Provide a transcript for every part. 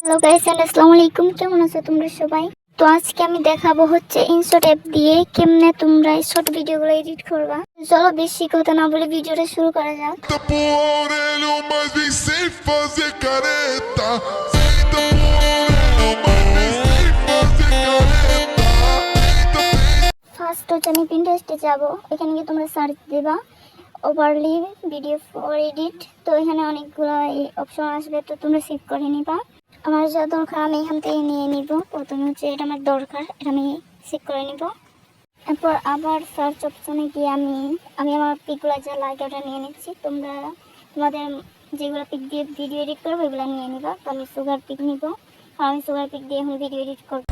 Hello guys and আসসালামু আলাইকুম, কেমন আছো তোমরা সবাই? তো আজকে আমি দেখাবো হচ্ছে ইনশট অ্যাপ দিয়ে কেমনে তোমরা শর্ট ভিডিওগুলো এডিট করবা। চলো বেশি কথা না বলে ভিডিওটা শুরু করা যাক। ফার্স্ট হচ্ছে আমি পিন্টারেস্টে যাব, এখানে গিয়ে তোমরা সার্চ দিবা ওভারলি ভিডিও ফর এডিট। তো এখানে অনেকগুলো অপশন আসবে, তো তোমরা সেভ করে নিবা। আমার যা দরকার আমি এখান থেকে নিয়ে নিব। প্রথমে হচ্ছে এটা আমার দরকার, এটা আমি সেভ করে নিব। এরপর আবার সার্চ অপশনে গিয়ে আমি আমার পিকগুলো যা লাগে ওটা নিয়ে নিচ্ছি। তোমরা তোমাদের যেগুলো পিক দিয়ে ভিডিও এডিট করবো ওইগুলো নিয়ে নিবা। তো আমি সুগার পিক নিব, আর আমি সুগার পিক দিয়ে এখন ভিডিও এডিট করবো।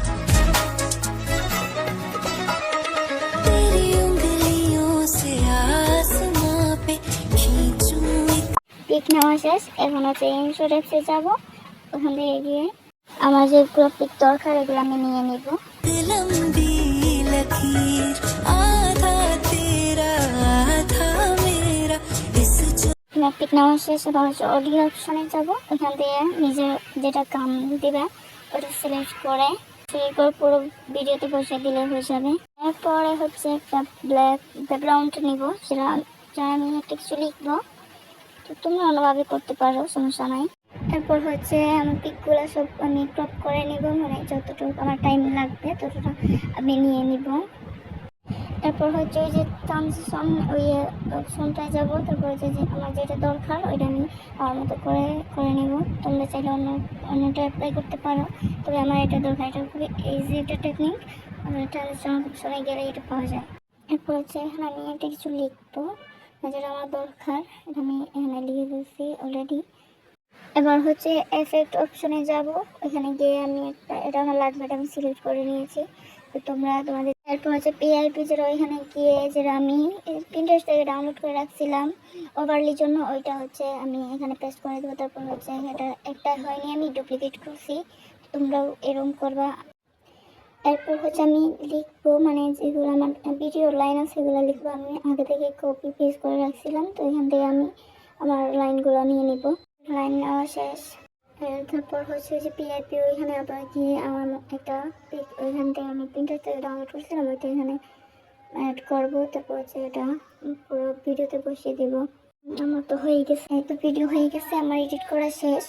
পিক নেওয়া শেষ, এখন হচ্ছে ইনশট অ্যাপসে যাবো। ওখান থেকে গিয়ে আমার যেগুলো পিক দরকার এগুলো আমি নিয়ে নিব। পিক নেওয়া শেষ, এবার হচ্ছে অডিও অপশনে যাবো। ওখান থেকে নিজের যেটা কাম দিবে ওটা সিলেক্ট করে পুরো ভিডিওতে বসে দিলে হয়ে যাবে। এরপরে হচ্ছে একটা ব্ল্যাক ব্যাকগ্রাউন্ড নিব, সেটা আমি একটা কিছু লিখবো। তো তোমরা অন্যভাবে করতে পারো, সমস্যা নাই। এরপর হচ্ছে আমার পিকগুলো সব আমি ক্রপ করে নিব, মানে যতটুকু আমার টাইম লাগবে ততটা আমি নিয়ে নিব। এরপর হচ্ছে ওই যে ট্রানজিশন ওই অপশনটায় যাবো। তারপর হচ্ছে যে আমার যেটা দরকার ওইটা আমি আমার মতো করে নিব। তোমরা চাইলে অন্যটা অ্যাপ্লাই করতে পারো, তবে আমার এটা দরকার। এটা খুবই ইজি একটা টেকনিক, ট্রানজিশন অপশনে গেলে এটা পাওয়া যায়। এরপর হচ্ছে এখানে আমি একটা কিছু লিখবো যেটা আমার দরকার, এটা আমি এখানে লিখে দিয়েছি অলরেডি। এবার হচ্ছে এফেক্ট অপশনে যাব, এখানে গিয়ে আমি এটা আমার লাগবে, এটা আমি সিলেক্ট করে নিয়েছি। তো তোমরা তোমাদের এরপর হচ্ছে পিআইপি যেটা ওইখানে গিয়ে যেটা আমি পিন্টারেস্ট থেকে ডাউনলোড করে রাখছিলাম ওভারলির জন্য, ওইটা হচ্ছে আমি এখানে পেস্ট করে দেবো। তারপর হচ্ছে এটা একটা হয়নি, আমি ডুপ্লিকেট করছি, তোমরাও এরকম করবা। এরপর হচ্ছে আমি লিখবো, মানে যেগুলো আমার ভিডিও লাইন আছে সেগুলো লিখবো। আমি আগে থেকে কপি পেস্ট করে রাখছিলাম, তো এখান থেকে আমি আমার লাইনগুলো নিয়ে নিব। লাইন নেওয়া শেষ, তারপর হচ্ছে যে পিআইপি ওইখানে আবার গিয়ে আমার একটা পিক ওইখান থেকে আমি প্রিন্টার থেকে ডাউনলোড করছিলাম, ওইটা এখানে অ্যাড করবো। তারপর হচ্ছে এটা পুরো ভিডিওতে বসিয়ে দেব। আমার তো হয়ে গেছে, এই তো ভিডিও হয়ে গেছে, আমার এডিট করা শেষ।